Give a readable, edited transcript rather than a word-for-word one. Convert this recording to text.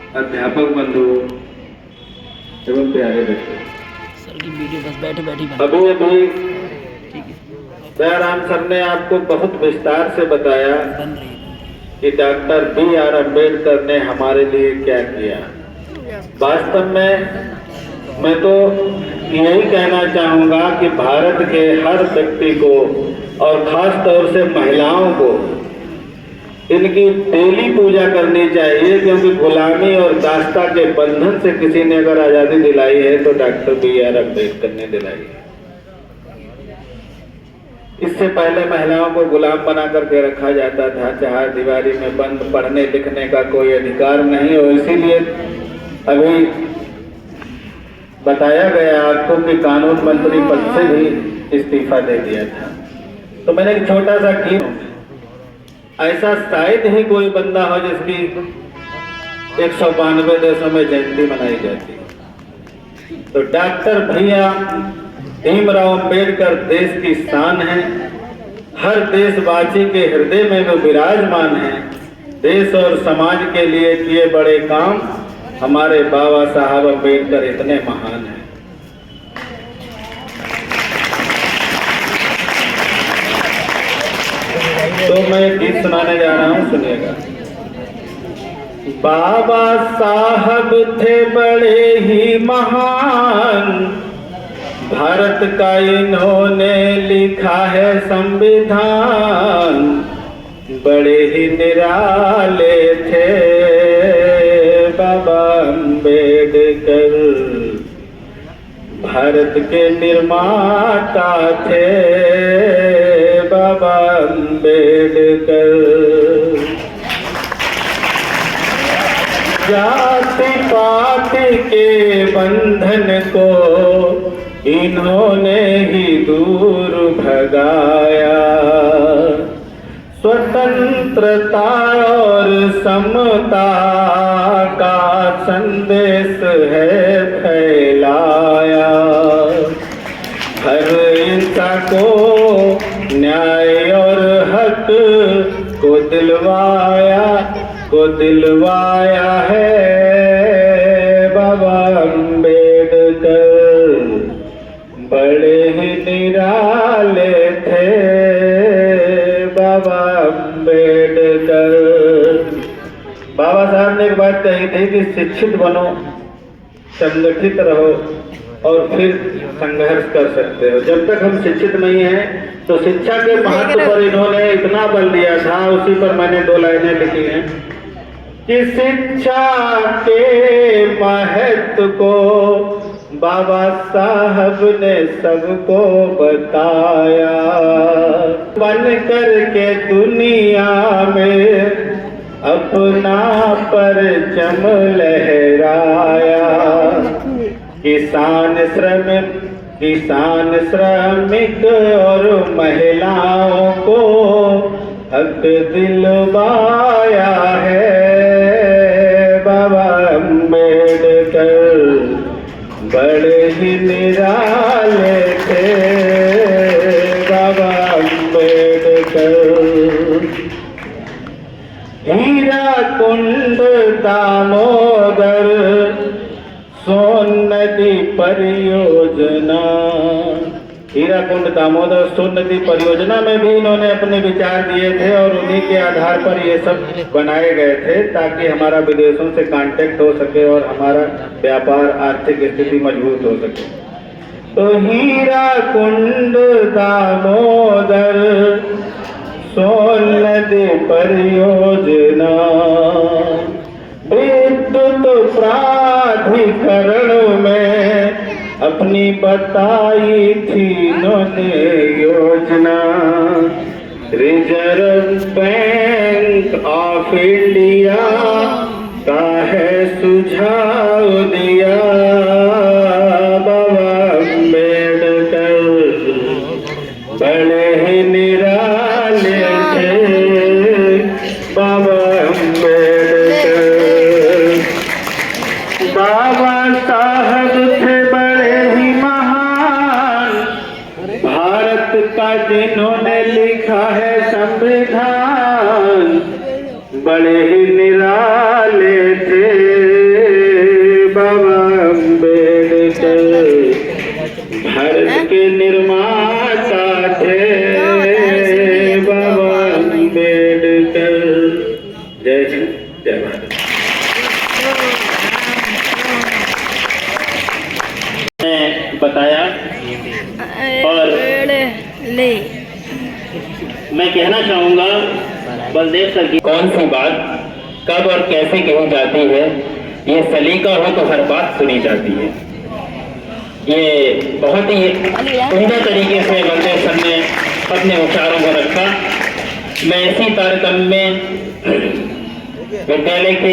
अध्यापक बंधु एवं प्यारे बच्चों, सर की वीडियो बस बैठे बैठे अभी दयाराम सर ने आपको बहुत विस्तार से बताया बन रही है। कि डॉक्टर B.R. अम्बेडकर ने हमारे लिए क्या किया। वास्तव में मैं तो यही कहना चाहूँगा कि भारत के हर व्यक्ति को और खास तौर से महिलाओं को इनकी डेली पूजा करनी चाहिए, क्योंकि गुलामी और दास्ता के बंधन से किसी ने अगर आज़ादी दिलाई है तो डॉक्टर B.R. अम्बेडकर ने दिलाई है। इससे पहले महिलाओं को गुलाम बना करके रखा जाता था, चाहे दीवारी में बंद, पढ़ने लिखने का कोई अधिकार नहीं, और इसीलिए अभी बताया गया आपको कि कानून मंत्री पद से भी इस्तीफा दे दिया था। तो मैंने एक छोटा सा क्लिप, ऐसा शायद ही कोई बंदा हो जिसकी 192 देशों में जयंती मनाई जाती है। तो डॉक्टर भीमराव अम्बेडकर देश की शान है, हर देशवासी के हृदय में वो विराजमान है। देश और समाज के लिए किए बड़े काम हमारे बाबा साहब अम्बेडकर इतने महान हैं। तो मैं एक गीत सुनाने जा रहा हूँ, सुनिएगा। बाबा साहब थे बड़े ही महान, भारत का इन्होंने लिखा है संविधान, बड़े ही निराले थे बाबा अम्बेडकर, भारत के निर्माता थे बाबा अम्बेडकर। जाति पाति के बंधन को इन्होंने ही दूर भगाया, स्वतंत्रता और समता का संदेश है फैलाया, हर इंसान को न्याय और हक को दिलवाया है बाबा अम्बेडकर, बड़े ही निराले थे बाबा अम्बेडकर। बाबा साहब ने एक बात कही थी कि शिक्षित बनो, संगठित रहो और फिर संघर्ष कर सकते हो। जब तक हम शिक्षित नहीं हैं तो शिक्षा के महत्व पर इन्होंने इतना बल दिया था, उसी पर मैंने 2 लाइनें लिखी हैं कि शिक्षा के महत्व को बाबा साहब ने सबको बताया, बन करके दुनिया में अपना परचम लहराया, किसान श्रमिक और महिलाओं को हक दिलवाया है बाबा अम्बेडकर, बड़े ही निराले थे बाबा अम्बेडकर। हीरा कुंड दामोदर सोन नदी परियोजना, हीराकुंड दामोदर सोन नदी परियोजना में भी इन्होंने अपने विचार दिए थे और उन्हीं के आधार पर ये सब बनाए गए थे, ताकि हमारा विदेशों से कांटेक्ट हो सके और हमारा व्यापार आर्थिक स्थिति मजबूत हो सके। तो हीराकुंड दामोदर सोन नदी परियोजना, विद्युत प्राधिकरण में अपनी बताई थी इन्होंने योजना, रिजर्व बैंक ऑफ इंडिया का है सुझाव दिया बाबा अम्बेडकर, बड़े ही निराले थे बाबा अम्बेडकर। बाबा साहब थे बड़े ही महान, भारत का जिन्होंने लिखा है संविधान, बड़े ही निराले थे और ले मैं कहना चाहूँगा बलदेव सर की कौन सी बात कब और कैसे कही जाती है, ये सलीका हो तो हर बात सुनी जाती है। ये बहुत ही उम्दा तरीके से बलदेव सर ने अपने विचारों को रखा। मैं इसी कार्यक्रम में विद्यालय के